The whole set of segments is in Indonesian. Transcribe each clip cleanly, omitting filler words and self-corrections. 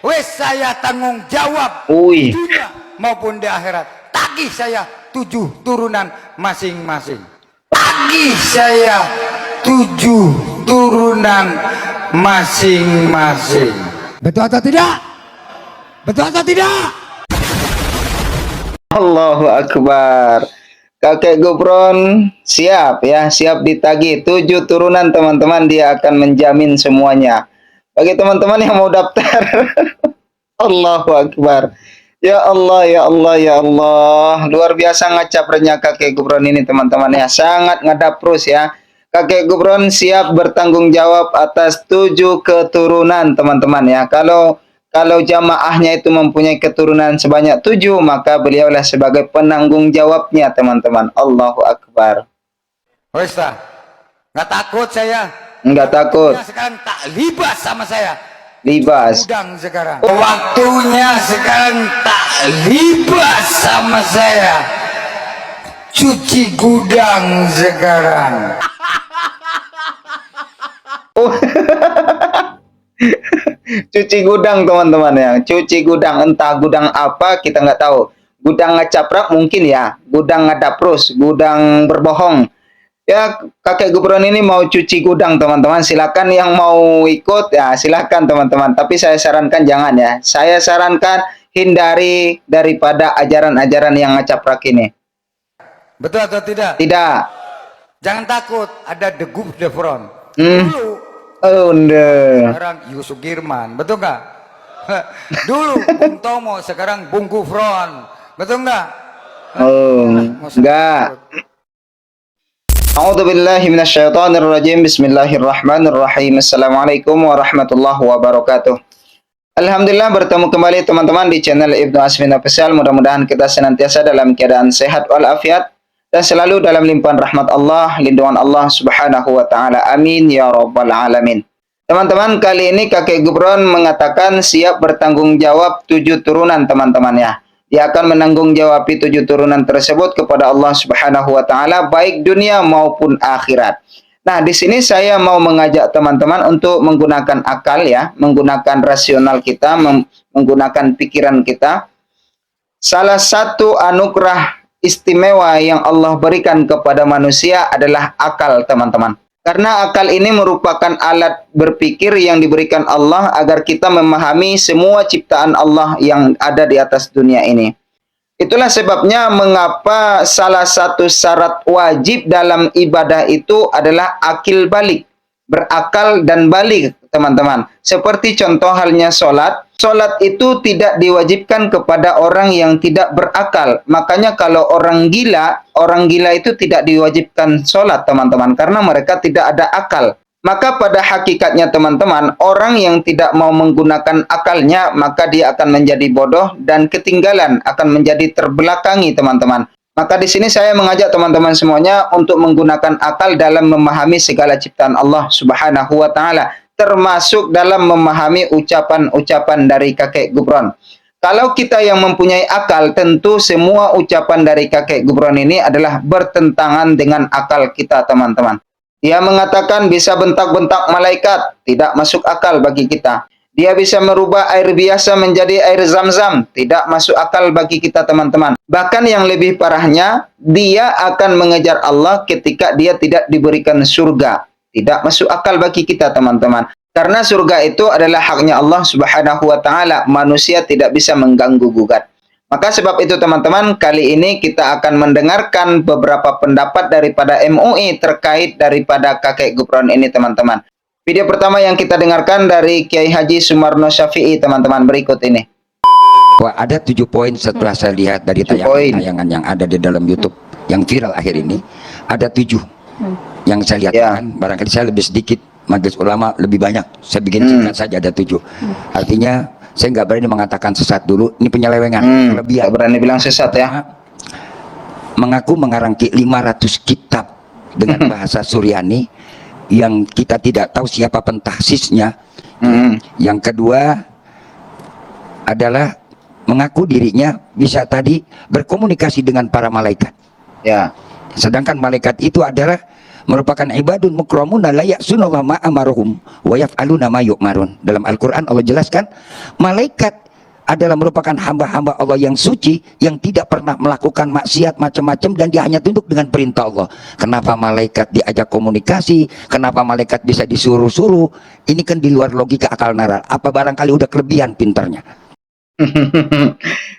Wes saya tanggung jawab Ui. dunia maupun di akhirat. Tagih saya 7 turunan masing-masing. Tagih saya 7 turunan masing-masing. Betul atau tidak? Betul atau tidak? Allahu Akbar. Kakek Gubron siap ya, siap ditagih 7 turunan teman-teman, dia akan menjamin semuanya. Bagi teman-teman yang mau daftar. Allahu Akbar. Ya Allah, ya Allah, ya Allah. Luar biasa ngacaprnya kakek Gubron ini teman-teman ya. Sangat ngadap terus ya. Kakek Gubron siap bertanggung jawab atas 7 keturunan teman-teman ya. Kalau jamaahnya itu mempunyai keturunan sebanyak 7, maka beliaulah sebagai penanggung jawabnya teman-teman. Allahu Akbar. Wes lah, nggak takut saya. Enggak takut. Sekarang tak libas sama saya. Libas. Gudang sekarang. Waktunya sekarang tak libas sama saya. Cuci gudang sekarang. Cuci gudang teman-teman ya. Cuci gudang, entah gudang apa kita nggak tahu. Gudang ngacaprak mungkin ya. Gudang ngadaprus, gudang berbohong. Ya, kakek Gubron ini mau cuci gudang teman-teman. Silakan yang mau ikut ya, silakan teman-teman. Tapi saya sarankan jangan ya. Saya sarankan hindari daripada ajaran-ajaran yang ngacaprak ini. Betul atau tidak? Tidak. Jangan takut, ada The Gubron. Dulu, Oh, no. sekarang Yusuf Girman, betul nggak? Dulu Bung Tomo, sekarang Bung Gufron, betul nggak? Oh, enggak. A'udzubillahi minasyaitonirrajim. Bismillahirrahmanirrahim. Assalamualaikum warahmatullahi wabarakatuh. Alhamdulillah bertemu kembali teman-teman di channel Ibnu Asmin Official. Mudah-mudahan kita senantiasa dalam keadaan sehat walafiat dan selalu dalam limpahan rahmat Allah, lindungan Allah Subhanahu wa taala. Amin ya rabbal alamin. Teman-teman, kali ini kakek Gubron mengatakan siap bertanggung jawab 7 turunan teman-teman ya. Dia akan menanggung jawab 7 turunan tersebut kepada Allah Subhanahu wa taala baik dunia maupun akhirat. Nah, di sini saya mau mengajak teman-teman untuk menggunakan akal ya, menggunakan rasional kita, menggunakan pikiran kita. Salah satu anugerah istimewa yang Allah berikan kepada manusia adalah akal, teman-teman. Karena akal ini merupakan alat berpikir yang diberikan Allah agar kita memahami semua ciptaan Allah yang ada di atas dunia ini. Itulah sebabnya mengapa salah satu syarat wajib dalam ibadah itu adalah akil balik. Berakal dan balik, teman-teman. Seperti contoh halnya sholat. Sholat itu tidak diwajibkan kepada orang yang tidak berakal. Makanya kalau orang gila itu tidak diwajibkan sholat, teman-teman. Karena mereka tidak ada akal. Maka pada hakikatnya, teman-teman, orang yang tidak mau menggunakan akalnya, maka dia akan menjadi bodoh dan ketinggalan, akan menjadi terbelakangi, teman-teman. Maka di sini saya mengajak teman-teman semuanya untuk menggunakan akal dalam memahami segala ciptaan Allah Subhanahu wa taala, termasuk dalam memahami ucapan-ucapan dari kakek Gubron. Kalau kita yang mempunyai akal, tentu semua ucapan dari kakek Gubron ini adalah bertentangan dengan akal kita, teman-teman. Dia mengatakan bisa bentak-bentak malaikat, tidak masuk akal bagi kita. Dia bisa merubah air biasa menjadi air zam-zam, tidak masuk akal bagi kita, teman-teman. Bahkan yang lebih parahnya, dia akan mengejar Allah ketika dia tidak diberikan surga. Tidak masuk akal bagi kita, teman-teman. Karena surga itu adalah haknya Allah Subhanahu wa taala. Manusia tidak bisa mengganggu gugat. Maka sebab itu, teman-teman, kali ini kita akan mendengarkan beberapa pendapat daripada MUI terkait daripada kakek Gubron ini, teman-teman. Video pertama yang kita dengarkan dari Kiai Haji Sumarno Syafi'i, teman-teman, berikut ini. Wah, ada 7 poin setelah saya lihat dari tayangan yang ada di dalam YouTube yang viral akhir ini. Ada 7 yang saya lihat Ya. kan, barangkali saya lebih sedikit, majelis ulama lebih banyak. Saya bikin singkat saja, ada 7. Artinya saya nggak berani mengatakan sesat dulu. Ini penyelewengan, Tidak berani bilang sesat ya. Mengaku mengarang 500 kitab dengan bahasa Suryani yang kita tidak tahu siapa pentahsisnya. Yang kedua adalah mengaku dirinya bisa tadi berkomunikasi dengan para malaikat. Ya. Sedangkan malaikat itu adalah merupakan ibadun mukramuna la ya'sunallahu ma amaruhum wa yaf'aluna ma yu'marun. Dalam Al-Qur'an Allah jelaskan, malaikat adalah merupakan hamba-hamba Allah yang suci, yang tidak pernah melakukan maksiat macam-macam, dan dia hanya tunduk dengan perintah Allah. Kenapa malaikat diajak komunikasi? Kenapa malaikat bisa disuruh-suruh? Ini kan di luar logika akal nalar. Apa barangkali udah kelebihan pintarnya?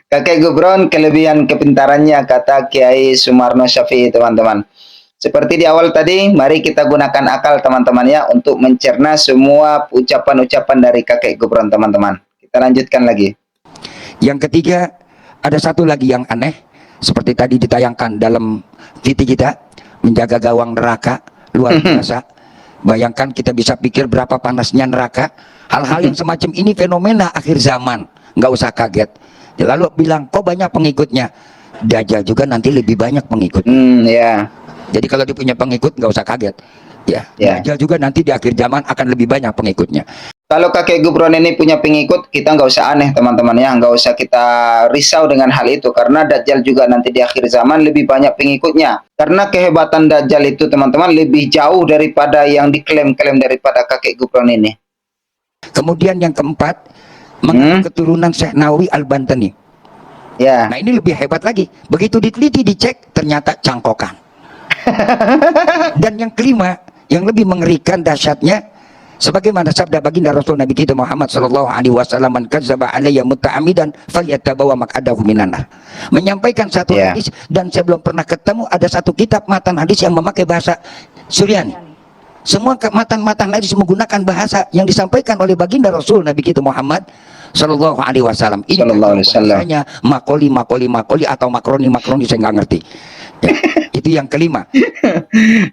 Kakek Gubron, kelebihan kepintarannya, kata Kiai Sumarno Syafi'i, teman-teman. Seperti di awal tadi, mari kita gunakan akal teman-teman ya untuk mencerna semua ucapan-ucapan dari kakek Gubron, teman-teman. Kita lanjutkan lagi. Yang ketiga, ada satu lagi yang aneh, seperti tadi ditayangkan dalam TV kita, menjaga gawang neraka, luar biasa. Bayangkan, kita bisa pikir berapa panasnya neraka. Hal-hal yang semacam ini fenomena akhir zaman, nggak usah kaget. Lalu bilang, kok banyak pengikutnya? Dajjal juga nanti lebih banyak pengikut. Ya. Jadi kalau dia punya pengikut, nggak usah kaget. Ya, Ya. Dajjal juga nanti di akhir zaman akan lebih banyak pengikutnya. Kalau kakek Gubron ini punya pengikut, kita nggak usah aneh teman-teman ya, nggak usah kita risau dengan hal itu, karena Dajjal juga nanti di akhir zaman lebih banyak pengikutnya. Karena kehebatan Dajjal itu teman-teman lebih jauh daripada yang diklaim-klaim daripada kakek Gubron ini. Kemudian yang keempat, mengaku keturunan Syekh Nawawi Al-Bantani. Ya. Nah, ini lebih hebat lagi. Begitu diteliti, dicek, ternyata cangkokan. Dan yang kelima, yang lebih mengerikan dahsyatnya, sebagaimana sabda baginda Rasul Nabi kita Muhammad sallallahu alaihi wasallam, "Man kadzdzaba alayya muta'ammidan falyatabawa maq'adahu minan nar." Menyampaikan satu hadis, dan saya belum pernah ketemu ada satu kitab matan hadis yang memakai bahasa Suryani. Semua matan-matan hadis menggunakan bahasa yang disampaikan oleh baginda Rasul Nabi kita Muhammad sallallahu alaihi wasallam. Ini bahasanya makoli atau makroni saya nggak ngerti. Ya, itu yang kelima.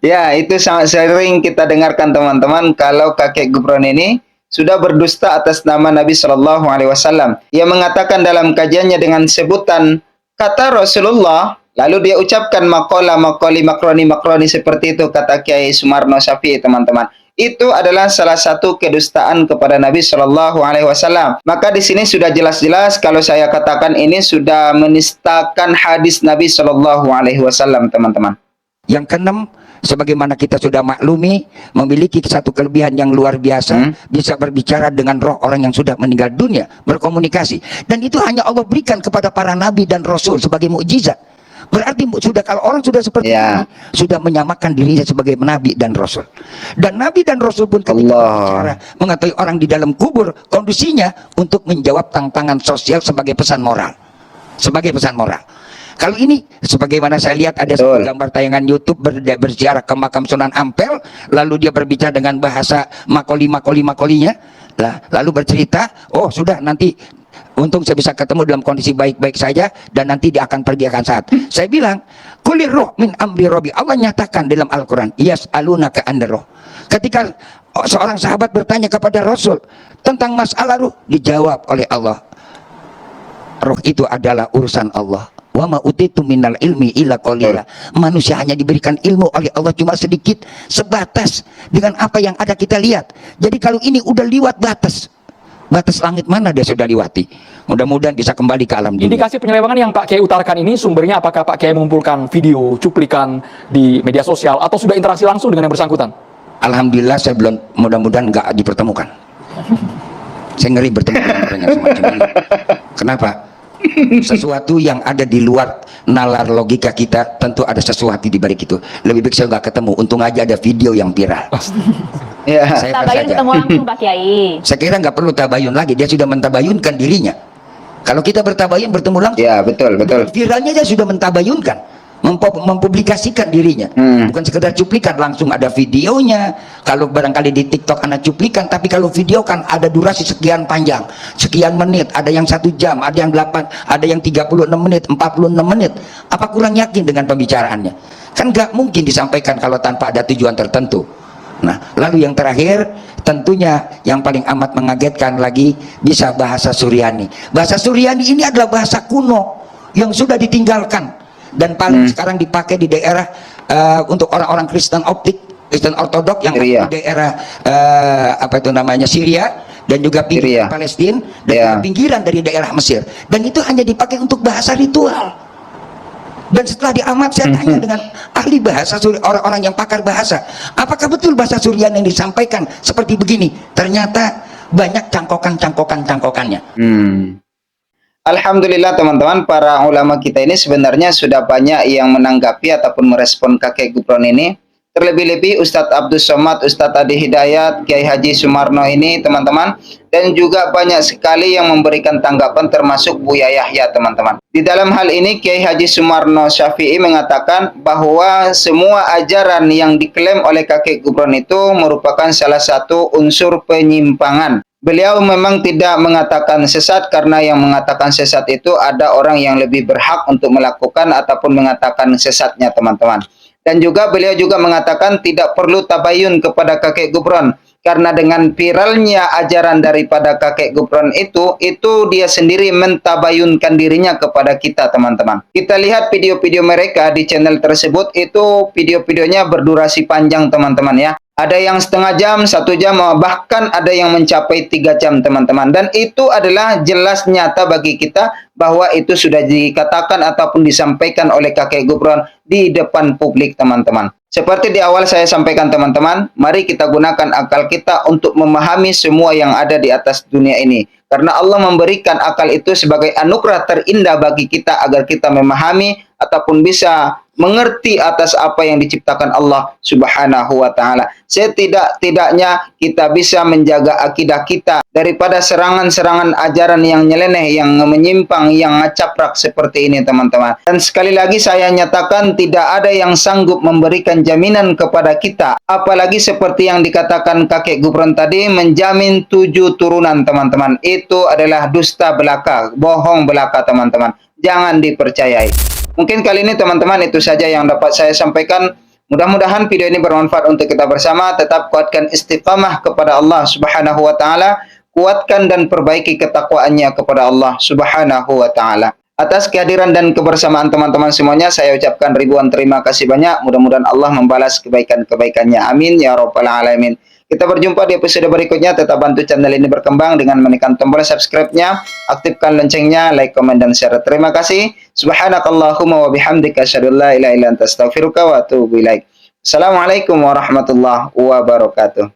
Ya, itu sangat sering kita dengarkan teman-teman, kalau kakek Gubron ini sudah berdusta atas nama Nabi Shallallahu Alaihi Wasallam. Ia mengatakan dalam kajiannya dengan sebutan kata Rasulullah, lalu dia ucapkan makroni seperti itu, kata Kiai Sumarno Syafi'i, teman-teman. Itu adalah salah satu kedustaan kepada Nabi Shallallahu Alaihi Wasallam. Maka di sini sudah jelas-jelas kalau saya katakan ini sudah menistakan hadis Nabi Shallallahu Alaihi Wasallam, teman-teman. Yang keenam, sebagaimana kita sudah maklumi, memiliki satu kelebihan yang luar biasa, bisa berbicara dengan roh orang yang sudah meninggal dunia, berkomunikasi. Dan itu hanya Allah berikan kepada para nabi dan rasul sebagai mukjizat. Berarti sudah, kalau orang sudah seperti ini, sudah menyamakan dirinya sebagai nabi dan rasul. Dan nabi dan rasul pun ketika berbicara, mengetahui orang di dalam kubur kondisinya untuk menjawab tantangan sosial sebagai pesan moral. Sebagai pesan moral. Kalau ini, sebagaimana saya lihat ada sebuah gambar tayangan YouTube berziarah ke makam Sunan Ampel, lalu dia berbicara dengan bahasa makolinya, lalu bercerita, oh sudah nanti, untung saya bisa ketemu dalam kondisi baik-baik saja, dan nanti dia akan pergi akan saat. Saya bilang, kulir roh min amri robi. Allah nyatakan dalam Al-Quran, yas'alunaka anir roh. Ketika seorang sahabat bertanya kepada Rasul tentang masalah roh, dijawab oleh Allah, roh itu adalah urusan Allah. Wa ma utitu minal ilmi illa qalila. Manusia hanya diberikan ilmu oleh Allah cuma sedikit, sebatas dengan apa yang ada kita lihat. Jadi kalau ini udah liwat batas langit mana dia sudah liwati. Mudah-mudahan bisa kembali ke alam dunia. Indikasi penyelewengan yang Pak Kiai utarakan ini sumbernya apakah Pak Kiai mengumpulkan video, cuplikan di media sosial, atau sudah interaksi langsung dengan yang bersangkutan? Alhamdulillah saya belum, mudah-mudahan nggak dipertemukan. Saya ngeri bertemu dengan orang yang semacam ini. Kenapa? Sesuatu yang ada di luar nalar logika kita, tentu ada sesuatu di balik itu. Lebih baik saya nggak ketemu. Untung aja ada video yang viral. Saya tabayun ketemu langsung Pak Kiai. Saya kira nggak perlu tabayun lagi, dia sudah mentabayunkan dirinya. Kalau kita bertabayun bertemu langsung, ya betul. viralnya dia sudah mentabayunkan, mempublikasikan dirinya. Bukan sekedar cuplikan, langsung ada videonya. Kalau barangkali di TikTok ada cuplikan, tapi kalau video kan ada durasi sekian panjang, sekian menit, ada yang 1 jam, ada yang 8, ada yang 36 menit, 46 menit. Apa kurang yakin dengan pembicaraannya? Kan nggak mungkin disampaikan kalau tanpa ada tujuan tertentu. Nah, lalu yang terakhir, tentunya yang paling amat mengagetkan lagi, bisa bahasa Suryani. Bahasa Suryani ini adalah bahasa kuno yang sudah ditinggalkan dan paling sekarang dipakai di daerah untuk orang-orang Kristen Ortodok yang ada di daerah apa itu namanya, Syria, dan juga pinggiran Palestina, dan juga pinggiran dari daerah Mesir. Dan itu hanya dipakai untuk bahasa ritual. Dan setelah diamat saya tanya dengan ahli bahasa, orang-orang yang pakar bahasa, apakah betul bahasa Surian yang disampaikan seperti begini? Ternyata banyak cangkokannya. Alhamdulillah teman-teman, para ulama kita ini sebenarnya sudah banyak yang menanggapi ataupun merespon kakek Gufron ini. Terlebih-lebih Ustadz Abdul Somad, Ustadz Adi Hidayat, Kiai Haji Sumarno ini teman-teman. Dan juga banyak sekali yang memberikan tanggapan termasuk Buya Yahya teman-teman. Di dalam hal ini Kiai Haji Sumarno Syafi'i mengatakan bahwa semua ajaran yang diklaim oleh kakek Gufron itu merupakan salah satu unsur penyimpangan. Beliau memang tidak mengatakan sesat karena yang mengatakan sesat itu ada orang yang lebih berhak untuk melakukan ataupun mengatakan sesatnya teman-teman. Dan juga beliau juga mengatakan tidak perlu tabayun kepada kakek Gufron karena dengan viralnya ajaran daripada kakek Gufron itu dia sendiri mentabayunkan dirinya kepada kita teman-teman. Kita lihat video-video mereka di channel tersebut itu video-videonya berdurasi panjang teman-teman ya. Ada yang setengah jam, 1 jam, bahkan ada yang mencapai 3 jam teman-teman. Dan itu adalah jelas nyata bagi kita bahwa itu sudah dikatakan ataupun disampaikan oleh kakek Gufron di depan publik teman-teman. Seperti di awal saya sampaikan teman-teman, mari kita gunakan akal kita untuk memahami semua yang ada di atas dunia ini. Karena Allah memberikan akal itu sebagai anugerah terindah bagi kita agar kita memahami ataupun bisa mengerti atas apa yang diciptakan Allah Subhanahu wa taala. Setidak-tidaknya kita bisa menjaga akidah kita daripada serangan-serangan ajaran yang nyeleneh, yang menyimpang, yang ngacaprak seperti ini teman-teman. Dan sekali lagi saya nyatakan tidak ada yang sanggup memberikan jaminan kepada kita, apalagi seperti yang dikatakan kakek Gufron tadi menjamin 7 turunan teman-teman. Itu adalah dusta belaka, bohong belaka teman-teman. Jangan dipercayai. Mungkin kali ini teman-teman itu saja yang dapat saya sampaikan. Mudah-mudahan video ini bermanfaat untuk kita bersama. Tetap kuatkan istiqamah kepada Allah Subhanahu wa taala, kuatkan dan perbaiki ketakwaannya kepada Allah Subhanahu wa taala. Atas kehadiran dan kebersamaan teman-teman semuanya saya ucapkan ribuan terima kasih banyak. Mudah-mudahan Allah membalas kebaikan-kebaikannya. Amin ya rabbal alamin. Kita berjumpa di episode berikutnya. Tetap bantu channel ini berkembang dengan menekan tombol subscribe-nya, aktifkan loncengnya, like, komen, dan share. Terima kasih. Subhanakallahumma wa bihamdika asyhadu an la ilaha illa anta astaghfiruka wa atubu ilaik. Assalamualaikum warahmatullahi wabarakatuh.